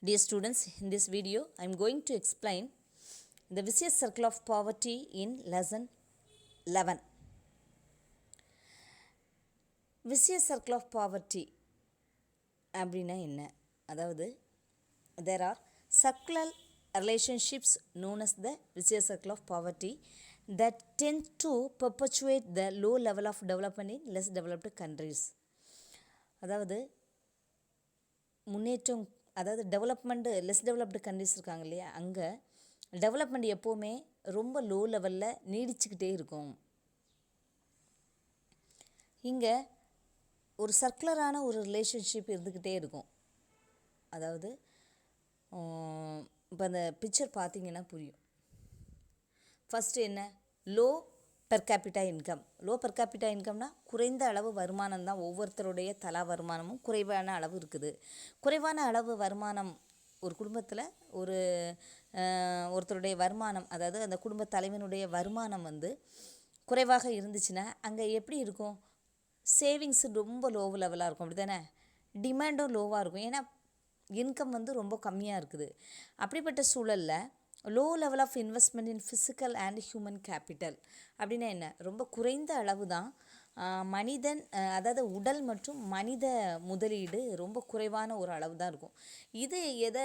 Dear students, in this video I am going to explain the vicious circle of poverty in lesson 11. Vicious circle of poverty அப்படின்னா என்ன? அதாவது there are circular relationships known as the vicious circle of poverty that tend to perpetuate the low level of development in less developed countries. அதாவது முன்னேற்றம், அதாவது development less developed countries இருக்காங்க இல்லையா, அங்கே development எப்போவுமே ரொம்ப லோ லெவலில் நீடிச்சுக்கிட்டே இருக்கும். இங்கே ஒரு சர்க்குலரான ஒரு ரிலேஷன்ஷிப் இருந்துக்கிட்டே இருக்கும். அதாவது இப்போ அந்த பிக்சர் பார்த்தீங்கன்னா புரியும். ஃபஸ்ட்டு என்ன, low per capita income. Low per capita இன்கம்னா குறைந்த அளவு வருமானம் தான். ஒவ்வொருத்தருடைய தலா வருமானமும் குறைவான அளவு இருக்குது. குறைவான அளவு வருமானம் ஒரு குடும்பத்தில் ஒருத்தருடைய வருமானம், அதாவது அந்த குடும்ப தலைவனுடைய வருமானம் குறைவாக இருந்துச்சுன்னா அங்கே எப்படி இருக்கும்? சேவிங்ஸ் ரொம்ப லோ லெவலாக இருக்கும், அப்படி தானே? டிமாண்டும் லோவாக இருக்கும், ஏன்னா இன்கம் ரொம்ப கம்மியாக இருக்குது. அப்படிப்பட்ட சூழலில் low level of investment in physical and human capital அப்படின்னா என்ன? ரொம்ப குறைந்த அளவு தான் மனிதன், அதாவது உடல் மற்றும் மனித முதலீடு ரொம்ப குறைவான ஒரு அளவு தான் இருக்கும். இது எதை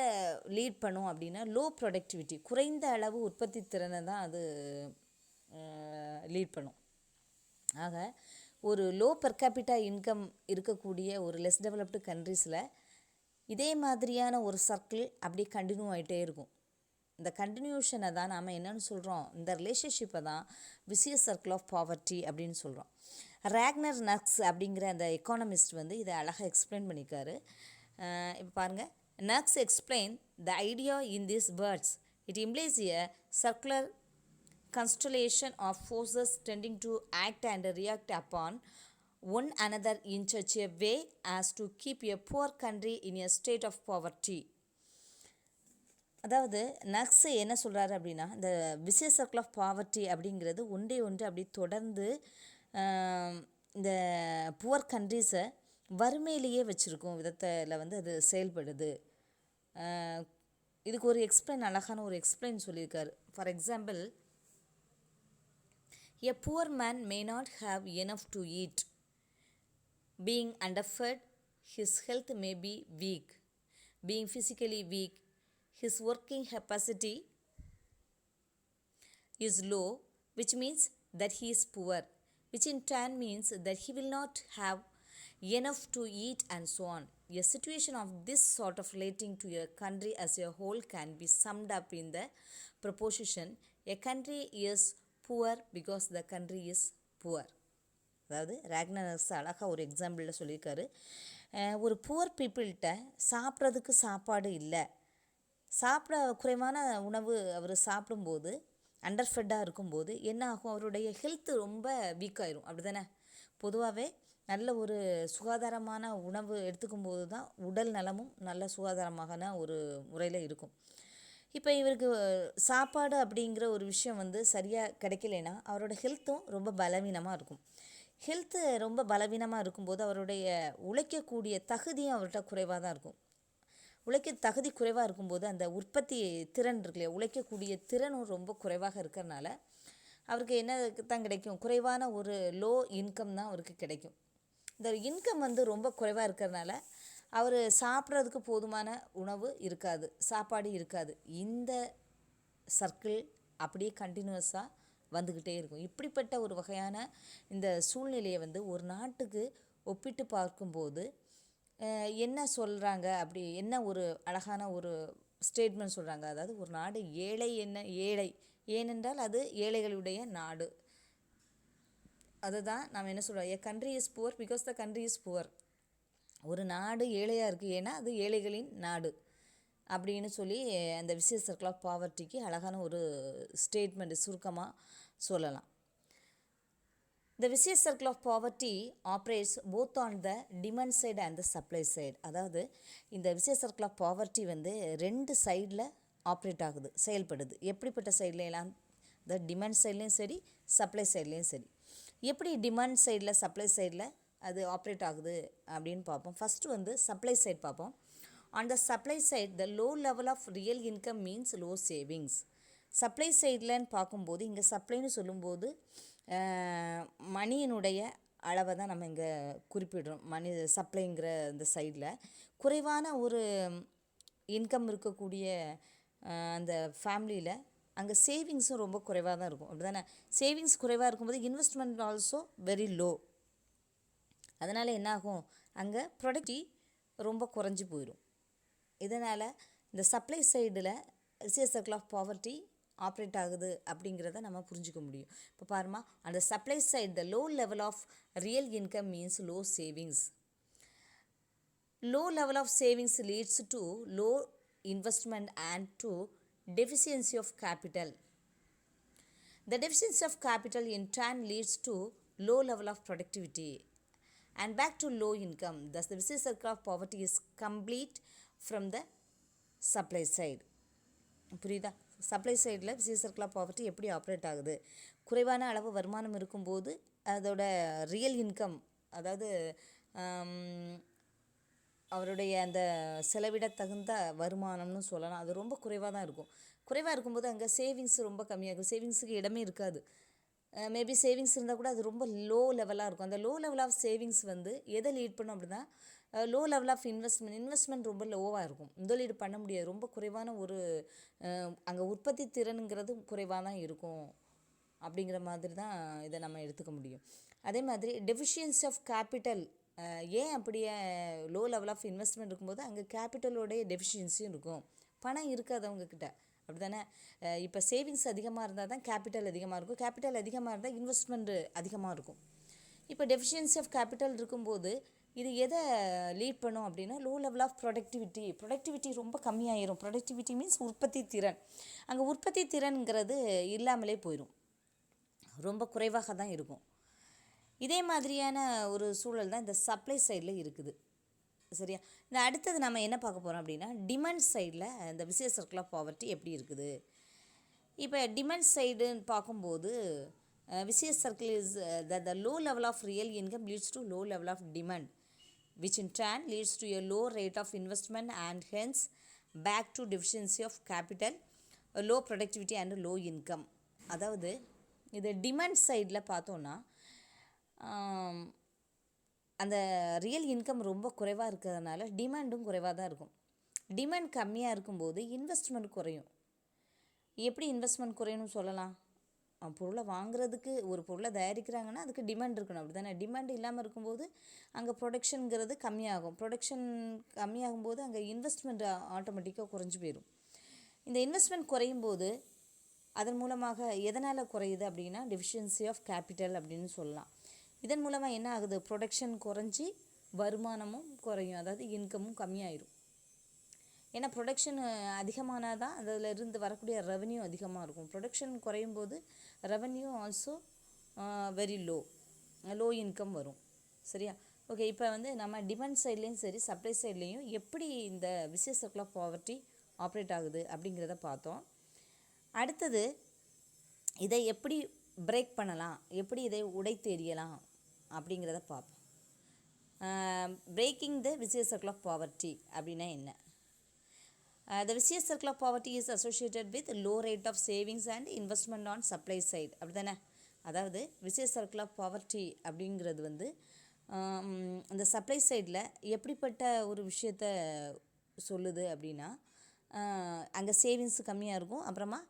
லீட் பண்ணும் அப்படின்னா, லோ ப்ரொடக்டிவிட்டி, குறைந்த அளவு உற்பத்தி திறனை தான் அது லீட் பண்ணும். ஆக ஒரு லோ பெர் கேபிட்டா இன்கம் இருக்கக்கூடிய ஒரு லெஸ் டெவலப்டு கண்ட்ரீஸில் இதே மாதிரியான ஒரு சர்க்கிள் அப்படியே கண்டினியூ ஆகிட்டே இருக்கும். இந்த கண்டினியூஷனை தான் நாம் என்னென்னு சொல்கிறோம்? இந்த ரிலேஷன்ஷிப்பை தான் விசியஸ் சர்க்கிள் ஆஃப் பாவர்ட்டி அப்படின்னு சொல்கிறோம். ராக்னர் நக்ஸ் அப்படிங்கிற அந்த எக்கானமிஸ்ட் இதை அழகாக எக்ஸ்பிளைன் பண்ணியிருக்காரு. இப்போ பாருங்கள், Nurkse explain the idea in this words. It implies a circular constellation of forces tending to act and react upon one another in such a way as to keep a poor country in a state of poverty. அதாவது நக்ஸ் என்ன சொல்கிறாரு அப்படின்னா, இந்த vicious circle of poverty அப்படிங்கிறது ஒன்றே ஒன்று அப்படி தொடர்ந்து இந்த புவர் கண்ட்ரீஸை வறுமையிலேயே வச்சுருக்கும் விதத்தில் அது செயல்படுது. இதுக்கு ஒரு அழகான ஒரு எக்ஸ்பிளைன் சொல்லியிருக்காரு. For example, a poor man may not have enough to eat. Being underfed, his health may be weak. Being physically weak, his working capacity is low, which means that he is poor, which in turn means that he will not have enough to eat and so on. A situation of this sort of relating to a country as a whole can be summed up in the proposition, a country is poor because the country is poor. அதாவது ராக்னர்ஸ் அழகாக ஒரு எக்ஸாம்பிளில் சொல்லியிருக்காரு. ஒரு poor பீப்புள்கிட்ட சாப்பிட்றதுக்கு சாப்பாடு இல்லை, சாப்பிட குறைவான உணவு அவர் சாப்பிடும்போது, அண்டர்ஃபெட்டாக இருக்கும்போது என்ன ஆகும்? அவருடைய ஹெல்த்து ரொம்ப வீக்காயிரும், அப்படி தானே? பொதுவாகவே நல்ல ஒரு சுகாதாரமான உணவு எடுத்துக்கும்போது தான் உடல் நலமும் நல்ல சுகாதாரமான ஒரு முறையில் இருக்கும். இப்போ இவருக்கு சாப்பாடு அப்படிங்கிற ஒரு விஷயம் சரியாக கிடைக்கலைன்னா அவரோட ஹெல்த்தும் ரொம்ப பலவீனமாக இருக்கும். ஹெல்த்து ரொம்ப பலவீனமாக இருக்கும்போது அவருடைய உழைக்கக்கூடிய தகுதியும் அவர்கிட்ட குறைவாக தான் இருக்கும். தகுதி குறைவாக இருக்கும்போது அந்த உற்பத்தி திறன் இருக்கு இல்லையா, உழைக்கக்கூடிய திறனும் ரொம்ப குறைவாக இருக்கிறனால அவருக்கு என்ன தான் கிடைக்கும்? குறைவான ஒரு லோ இன்கம் தான் அவருக்கு கிடைக்கும். இந்த இன்கம் ரொம்ப குறைவாக இருக்கிறதுனால அவர் சாப்பிட்றதுக்கு போதுமான உணவு இருக்காது, சாப்பாடு இருக்காது. இந்த சர்க்கிள் அப்படியே கண்டினியூஸாக வந்துக்கிட்டே இருக்கும். இப்படிப்பட்ட ஒரு வகையான இந்த சூழ்நிலையை ஒரு நாட்டுக்கு ஒப்பிட்டு பார்க்கும்போது என்ன சொல்கிறாங்க, அப்படி என்ன ஒரு அழகான ஒரு ஸ்டேட்மெண்ட் சொல்கிறாங்க. அதாவது ஒரு நாடு ஏழை, என்ன ஏழை, ஏனென்றால் அது ஏழைகளுடைய நாடு. அதுதான் நாம் என்ன சொல்கிறோம்? எ country is poor because the country is poor. ஒரு நாடு ஏழையாக இருக்குது, ஏன்னா அது ஏழைகளின் நாடு அப்படின்னு சொல்லி அந்த விசியஸ் சர்க்கிள் ஆஃப் பாவர்ட்டிக்கு அழகான ஒரு ஸ்டேட்மெண்ட் சுருக்கமாக சொல்லலாம். The vicious circle of poverty operates both on the demand side and the supply side. அதாவது இந்த vicious circle of poverty ரெண்டு சைடில் ஆப்ரேட் ஆகுது, செயல்படுது. எப்படிப்பட்ட சைட்லாம்? இந்த டிமாண்ட் சைட்லேயும் சரி, சப்ளை சைட்லேயும் சரி. எப்படி டிமாண்ட் சைடில், சப்ளை சைடில் அது ஆப்ரேட் ஆகுது அப்படின்னு பார்ப்போம். ஃபஸ்ட்டு சப்ளை சைட் பார்ப்போம். On the supply side, the low level of real income means low savings. Supply சைட்லன்னு பார்க்கும்போது இங்கே சப்ளைன்னு சொல்லும்போது மணியினுடைய அளவை தான் நம்ம இங்கே குறிப்பிடுறோம். மணி சப்ளைங்கிற இந்த சைடில் குறைவான ஒரு இன்கம் இருக்கக்கூடிய அந்த ஃபேமிலியில் அங்கே சேவிங்ஸும் ரொம்ப குறைவாக தான் இருக்கும். அப்படி தானே? சேவிங்ஸ் குறைவாக இருக்கும்போது இன்வெஸ்ட்மெண்ட் ஆல்சோ வெரி லோ. அதனால் என்னாகும், அங்கே ப்ரொடக்டிவ் ரொம்ப குறைஞ்சி போயிடும். இதனால் இந்த சப்ளை சைடில் vicious circle of poverty operate ஆகுது அப்படிங்கிறத நம்ம புரிஞ்சிக்க முடியும். இப்போ பாருமா, அந்த supply side the low level of real income means low savings. Low level of savings leads to low investment and to deficiency of capital. The deficiency of capital in turn leads to low level of productivity and back to low income. Thus, the vicious circle of poverty is complete from the supply side. புரியுதா? Supply சைடில் vicious circle of poverty எப்படி operate ஆகுது? குறைவான அளவு வருமானம் இருக்கும்போது அதோட real income, அதாவது அவருடைய அந்த செலவிட தகுந்த வருமானம்னு சொல்லலாம், அது ரொம்ப குறைவாக தான் இருக்கும். குறைவாக இருக்கும்போது அங்கே சேவிங்ஸ் ரொம்ப கம்மியாகும். சேவிங்ஸுக்கு இடமே இருக்காது. மேபி சேவிங்ஸ் இருந்தால் கூட அது ரொம்ப லோ லெவலாக இருக்கும். அந்த லோ லெவல் ஆஃப் சேவிங்ஸ் வந்து எதை லீட் பண்ணும் அப்படின்னா லோ லெவல் ஆஃப் இன்வெஸ்ட்மெண்ட் ரொம்ப லோவாக இருக்கும். முதலீடு பண்ண முடியாது. ரொம்ப குறைவான ஒரு அங்கே உற்பத்தி திறனுங்கிறது குறைவாக தான் இருக்கும். அப்படிங்கிற மாதிரி தான் இதை நம்ம எடுத்துக்க முடியும். அதே மாதிரி டெஃபிஷியன்சி ஆஃப் கேபிட்டல், ஏன் அப்படியே லோ லெவல் ஆஃப் இன்வெஸ்ட்மெண்ட் இருக்கும்போது அங்கே கேபிட்டலோடைய டெஃபிஷியன்சியும் இருக்கும். பணம் இருக்காது அவங்கக்கிட்ட, அப்படி தானே? இப்போ சேவிங்ஸ் அதிகமாக இருந்தால் தான் கேபிட்டல் அதிகமாக இருக்கும். கேபிட்டல் அதிகமாக இருந்தால் இன்வெஸ்ட்மெண்ட் அதிகமாக இருக்கும். இப்போ டெஃபிஷியன்சி ஆஃப் கேபிட்டல் இருக்கும்போது இது எதை லீட் பண்ணும் அப்படின்னா லோ லெவல் ஆஃப் ப்ரொடக்டிவிட்டி ரொம்ப கம்மியாயிரும். ப்ரொடக்டிவிட்டி மீன்ஸ் உற்பத்தி திறன். அங்கே உற்பத்தி திறன்கிறது இல்லாமலே போயிடும், ரொம்ப குறைவாக தான் இருக்கும். இதே மாதிரியான ஒரு சூழல் தான் இந்த சப்ளை சைடில் இருக்குது. சரியா? இந்த அடுத்தது நம்ம என்ன பார்க்க போகிறோம் அப்படின்னா டிமாண்ட் சைடில் இந்த விசியஸ் சர்க்கிள் ஆஃப் பாவர்ட்டி எப்படி இருக்குது. இப்போ டிமாண்ட் சைடுன்னு பார்க்கும்போது vicious circle is the low level of real income leads to low level of demand which in turn leads to a low rate of investment and hence back to deficiency of capital, low productivity and low income. அதாவது இது demand சைடில் பார்த்தோன்னா அந்த real income ரொம்ப குறைவாக இருக்கிறதுனால டிமாண்டும் குறைவாக தான் இருக்கும். டிமாண்ட் கம்மியாக இருக்கும்போது இன்வெஸ்ட்மெண்ட் குறையும். எப்படி இன்வெஸ்ட்மெண்ட் குறையணும்னு சொல்லலாம்? பொருளை வாங்குறதுக்கு, ஒரு பொருளை தயாரிக்கிறாங்கன்னா அதுக்கு டிமாண்ட் இருக்கணும், அப்படி தானே? டிமாண்ட் இல்லாமல் இருக்கும்போது அங்கே ப்ரொடக்ஷனுங்கிறது கம்மியாகும். ப்ரொடக்ஷன் கம்மியாகும்போது அங்கே இன்வெஸ்ட்மெண்ட் ஆட்டோமேட்டிக்காக குறைஞ்சி போயிடும். இந்த இன்வெஸ்ட்மெண்ட் குறையும் போது அதன் மூலமாக எதனால் குறையுது அப்படின்னா டெஃபிஷியன்சி ஆஃப் கேபிட்டல் அப்படின்னு சொல்லலாம். இதன் மூலமாக என்ன ஆகுது? ப்ரொடக்ஷன் குறைஞ்சி வருமானமும் குறையும், அதாவது இன்கமும் கம்மியாயிடும். ஏன்னா ப்ரொடக்ஷன் அதிகமானால் தான் அதில் இருந்து வரக்கூடிய ரெவன்யூ அதிகமாக இருக்கும். ப்ரொடக்ஷன் குறையும் போது revenue also very low income வரும். சரியா? ஓகே, இப்போ வந்து நம்ம டிமாண்ட் சைட்லேயும் சரி சப்ளை சைட்லேயும் எப்படி இந்த vicious circle of poverty operate ஆகுது அப்படிங்கிறத பார்த்தோம். அடுத்தது இதை எப்படி பிரேக் பண்ணலாம், எப்படி இதை உடைத்து எறியலாம் அப்படிங்கிறத பார்ப்போம். Breaking the vicious circle of poverty அப்படின்னா என்ன? The vicious circle of poverty is associated with low rate of savings and investment on supply side. அப்படி தானே? அதாவது vicious circle of poverty அப்படிங்கிறது வந்து அந்த சப்ளை சைடில் எப்படிப்பட்ட ஒரு விஷயத்தை சொல்லுது அப்படின்னா அங்கே சேவிங்ஸ் கம்மியாக இருக்கும், அப்புறமா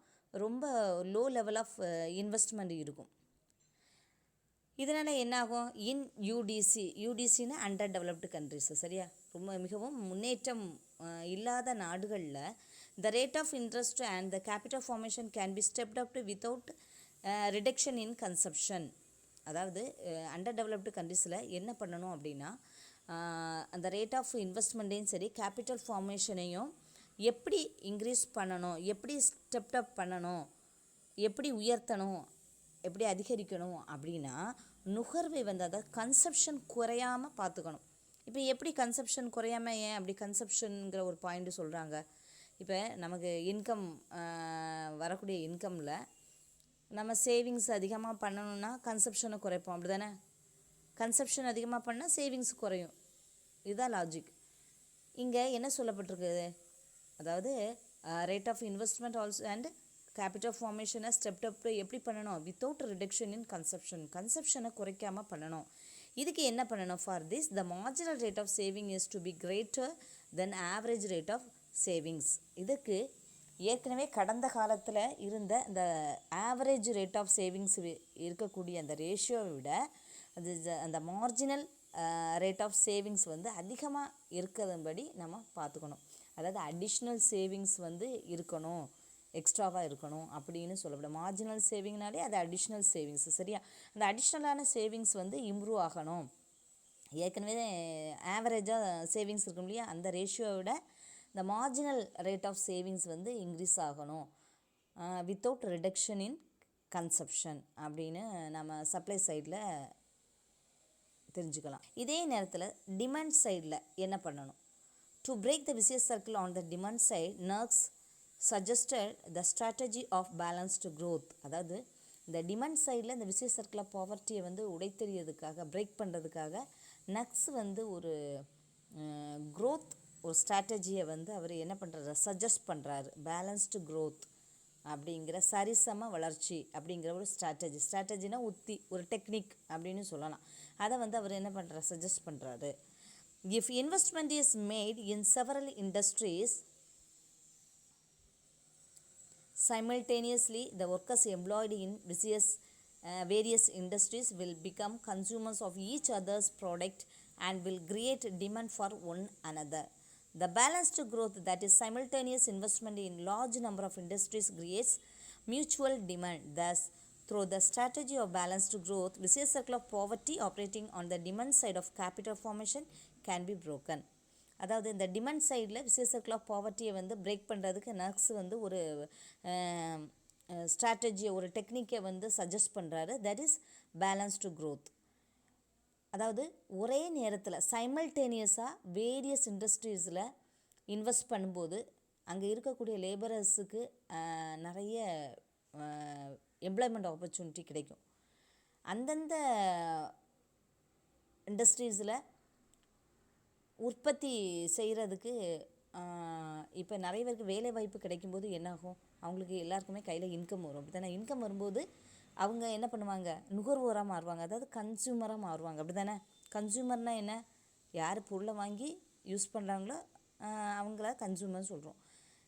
ரொம்ப லோ லெவல் ஆஃப் இன்வெஸ்ட்மெண்ட் இருக்கும். இதனால் என்னாகும்? இன் யூடிசின்னு அண்டர் டெவலப்டு கண்ட்ரிஸ், சரியா? ரொம்ப மிகவும் முன்னேற்றம் இல்லாத நாடுகளில் the rate of interest and the capital formation can be stepped up without reduction in consumption. அதாவது அண்டர் டெவலப்டு கண்ட்ரிஸில் என்ன பண்ணணும் அப்படின்னா அந்த ரேட் ஆஃப் இன்வெஸ்ட்மெண்ட்டையும் சரி கேபிட்டல் ஃபார்மேஷனையும் எப்படி இன்க்ரீஸ் பண்ணணும், எப்படி ஸ்டெப்ட் அப் பண்ணணும், எப்படி உயர்த்தணும், எப்படி அதிகரிக்கணும் அப்படின்னா நுகர்வை வந்து அதாவது கன்சப்ஷன் குறையாமல் பார்த்துக்கணும். இப்போ எப்படி கன்சப்ஷன் குறையாமல், ஏன் அப்படி கன்சப்ஷனுங்கிற ஒரு பாயிண்ட்டு சொல்கிறாங்க. இப்போ நமக்கு இன்கம் வரக்கூடிய இன்கமில் நம்ம சேவிங்ஸ் அதிகமாக பண்ணணுன்னா கன்சப்ஷனை குறைப்போம், அப்படி தானே? கன்சப்ஷன் அதிகமாக பண்ணால் சேவிங்ஸ் குறையும், இதுதான் லாஜிக். இங்கே என்ன சொல்லப்பட்டிருக்குது, அதாவது rate of investment also and capital ஃபார்மேஷனை ஸ்டெப் எப்படி பண்ணணும், வித்தவுட் ரிடக்ஷன் இன் கன்சப்ஷனை குறைக்காமல் பண்ணணும். இதுக்கு என்ன பண்ணணும், for this the marginal rate of saving is to be greater than average rate of savings. இதுக்கு ஏற்கனவே கடந்த காலத்தில் இருந்த இந்த ஆவரேஜ் ரேட் ஆஃப் சேவிங்ஸ் இருக்கக்கூடிய அந்த ரேஷியோவை விட அது அந்த மார்ஜினல் ரேட் ஆஃப் சேவிங்ஸ் வந்து அதிகமாக இருக்கிறதுபடி நம்ம பார்த்துக்கணும். அதாவது அடிஷ்னல் சேவிங்ஸ் வந்து இருக்கணும், எக்ஸ்ட்ராவாக இருக்கணும் அப்படின்னு சொல்லப்படும். மார்ஜினல் சேவிங்னாலே அது அடிஷ்னல் சேவிங்ஸ், சரியா? அந்த அடிஷ்னலான சேவிங்ஸ் வந்து இம்ப்ரூவ் ஆகணும். ஏற்கனவே ஆவரேஜாக சேவிங்ஸ் இருக்கும் இல்லையா, அந்த ரேஷியோவை விட இந்த மார்ஜினல் ரேட் ஆஃப் சேவிங்ஸ் வந்து இன்க்ரீஸ் ஆகணும் வித்தவுட் ரிடக்ஷன் இன் கன்சப்ஷன் அப்படின்னு நம்ம சப்ளை சைடில் தெரிஞ்சுக்கலாம். இதே நேரத்தில் டிமாண்ட் சைடில் என்ன பண்ணணும், to break the vicious circle on the demand side, நர்க்ஸ் suggested the strategy of balanced growth. அதாவது இந்த டிமாண்ட் சைடில் இந்த vicious circle of poverty வந்து உடைத்தெறியதுக்காக, பிரேக் பண்ணுறதுக்காக நக்ஸ் வந்து ஒரு growth ஒரு ஸ்ட்ராட்டஜியை வந்து அவர் என்ன பண்ணுறாரு, சஜஸ்ட் பண்ணுறாரு. பேலன்ஸ்டு growth அப்படிங்கிற சரிசம வளர்ச்சி அப்படிங்கிற ஒரு ஸ்ட்ராட்டஜினா உத்தி, ஒரு டெக்னிக் அப்படின்னு சொல்லலாம். அதை வந்து அவர் என்ன பண்ணுறாரு, சஜஸ்ட் பண்ணுறாரு. If investment is made in several industries simultaneously, the workers employed in various industries will become consumers of each other's product and will create demand for one another. The balanced growth, that is simultaneous investment in large number of industries, creates mutual demand. Thus, through the strategy of balanced growth, vicious circle of poverty operating on the demand side of capital formation can be broken. அதாவது இந்த demand சைடில் vicious circle of povertyயை வந்து break பண்ணுறதுக்கு நர்க்ஸ் வந்து ஒரு ஸ்ட்ராட்டஜியை, ஒரு டெக்னிக்கை வந்து சஜஸ்ட் பண்ணுறாரு. That is balanced growth. அதாவது ஒரே நேரத்தில் சைமல்டேனியஸாக வேரியஸ் இண்டஸ்ட்ரீஸில் இன்வெஸ்ட் பண்ணும்போது அங்கே இருக்கக்கூடிய லேபரர்ஸுக்கு நிறைய எம்ப்ளாய்மெண்ட் ஆப்பர்ச்சுனிட்டி கிடைக்கும். அந்தந்த இண்டஸ்ட்ரீஸில் உற்பத்தி செய்கிறதுக்கு இப்போ நிறைய பேருக்கு வேலை வாய்ப்பு கிடைக்கும்போது என்னாகும், அவங்களுக்கு எல்லாருக்குமே கையில் இன்கம் வரும். அப்படி தானே? இன்கம் வரும்போது அவங்க என்ன பண்ணுவாங்க, நுகர்வோராக மாறுவாங்க, அதாவது கன்சியூமராக மாறுவாங்க. அப்படி தானே? கன்சியூமர்னால் என்ன, யார் பொருளை வாங்கி யூஸ் பண்ணுறாங்களோ அவங்கள கன்சியூமர்னு சொல்கிறோம்.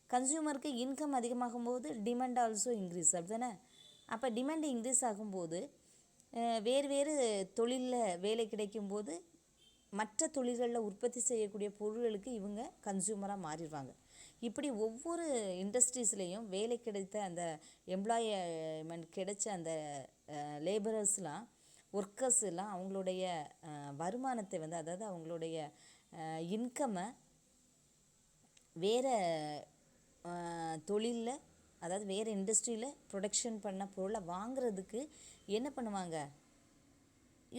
கன்சியூமருக்கு இன்கம் அதிகமாகும்போது டிமாண்ட் ஆல்சோ இன்க்ரீஸ். அப்படி தானே? அப்போ டிமாண்ட் இன்க்ரீஸ் ஆகும்போது வேறு தொழிலில் வேலை கிடைக்கும்போது மற்ற தொழில்களில் உற்பத்தி செய்யக்கூடிய பொருள்களுக்கு இவங்க கன்சியூமராக மாறிடுவாங்க. இப்படி ஒவ்வொரு இண்டஸ்ட்ரீஸ்லேயும் வேலை கிடைத்த அந்த எம்ப்ளாய்மெண்ட் கிடைச்ச அந்த லேபரர்ஸ்லாம், ஒர்க்கர்ஸ்லாம் அவங்களுடைய வருமானத்தை வந்து, அதாவது அவங்களுடைய இன்கம்மை வேறு தொழிலில், அதாவது வேறு இண்டஸ்ட்ரியில் ப்ரொடக்ஷன் பண்ண பொருளை வாங்கிறதுக்கு என்ன பண்ணுவாங்க,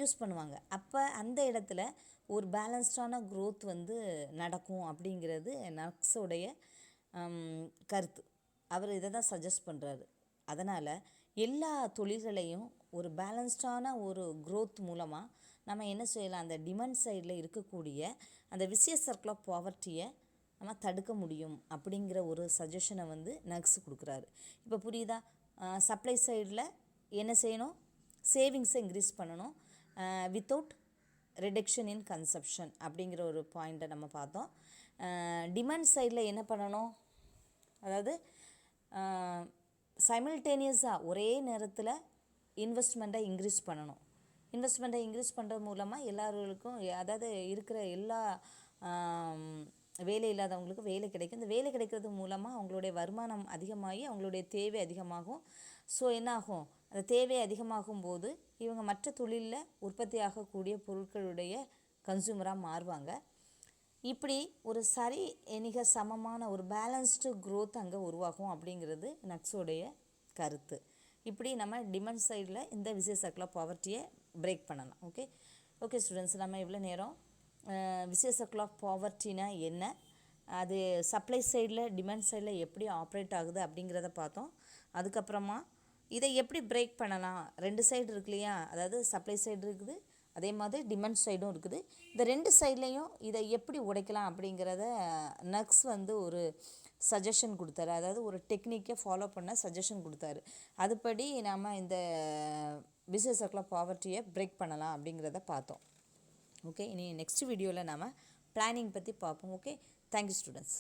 யூஸ் பண்ணுவாங்க. அப்போ அந்த இடத்துல ஒரு பேலன்ஸ்டான growth வந்து நடக்கும் அப்படிங்கிறது நக்ஸோடைய கருத்து. அவர் இதை தான் சஜஸ்ட் பண்ணுறாரு. அதனால் எல்லா தொழில்களையும் ஒரு பேலன்ஸ்டான ஒரு growth மூலமாக நம்ம என்ன செய்யலாம், அந்த டிமாண்ட் சைடில் இருக்கக்கூடிய அந்த vicious circle of povertyயை நம்ம தடுக்க முடியும் அப்படிங்கிற ஒரு சஜஷனை வந்து நக்ஸ் கொடுக்குறாரு. இப்போ புரியுதா? சப்ளை சைடில் என்ன செய்யணும், சேவிங்ஸை இன்க்ரீஸ் பண்ணணும் வித்தவுட் ரிடக்ஷன் இன் கன்சப்ஷன் அப்படிங்கிற ஒரு பாயிண்ட்டை நம்ம பார்த்தோம். டிமாண்ட் சைடில் என்ன பண்ணணும், அதாவது சைமல்டேனியஸாக ஒரே நேரத்தில் இன்வெஸ்ட்மெண்ட்டை இன்க்ரீஸ் பண்ணணும். இன்வெஸ்ட்மெண்ட்டை இன்க்ரீஸ் பண்ணுறது மூலமாக எல்லாருக்கும், அதாவது இருக்கிற எல்லா வேலை இல்லாதவங்களுக்கு வேலை கிடைக்கும். இந்த வேலை கிடைக்கிறது மூலமாக அவங்களுடைய வருமானம் அதிகமாகி அவங்களுடைய தேவை அதிகமாகும். ஸோ என்னாகும், அந்த தேவை அதிகமாகும் போது இவங்க மற்ற தொழிலில் உற்பத்தி ஆகக்கூடிய பொருட்களுடைய கன்சூமராக மாறுவாங்க. இப்படி ஒரு சரி நிக சமமான ஒரு பேலன்ஸ்டு growth அங்கே உருவாகும் அப்படிங்கிறது நக்ஸோடைய கருத்து. இப்படி நம்ம டிமாண்ட் சைடில் இந்த vicious circle of povertyயை பிரேக் பண்ணலாம். ஓகே ஸ்டூடெண்ட்ஸ், நம்ம இவ்வளோ நேரம் vicious circle of povertyனா என்ன, அது சப்ளை சைடில் டிமாண்ட் சைடில் எப்படி ஆப்ரேட் ஆகுது அப்படிங்கிறத பார்த்தோம். அதுக்கப்புறமா இதை எப்படி பிரேக் பண்ணலாம், ரெண்டு சைடு இருக்கு இல்லையா, அதாவது சப்ளை சைடு இருக்குது, அதே மாதிரி டிமாண்ட் சைடும் இருக்குது. இந்த 2 சைட்லேயும் இதை எப்படி உடைக்கலாம் அப்படிங்கிறத நக்ஸ் வந்து ஒரு சஜஷன் கொடுத்தாரு. அதாவது ஒரு டெக்னிக்கை ஃபாலோ பண்ண சஜஷன் கொடுத்தாரு. அதுபடி நாம் இந்த விசியஸ் சர்க்கிள் ஆஃப் பாவர்ட்டியை பிரேக் பண்ணலாம் அப்படிங்கிறத பார்த்தோம். ஓகே, இனி நெக்ஸ்ட் வீடியோவில் நாம் பிளானிங் பற்றி பார்ப்போம். Okay, thank you students.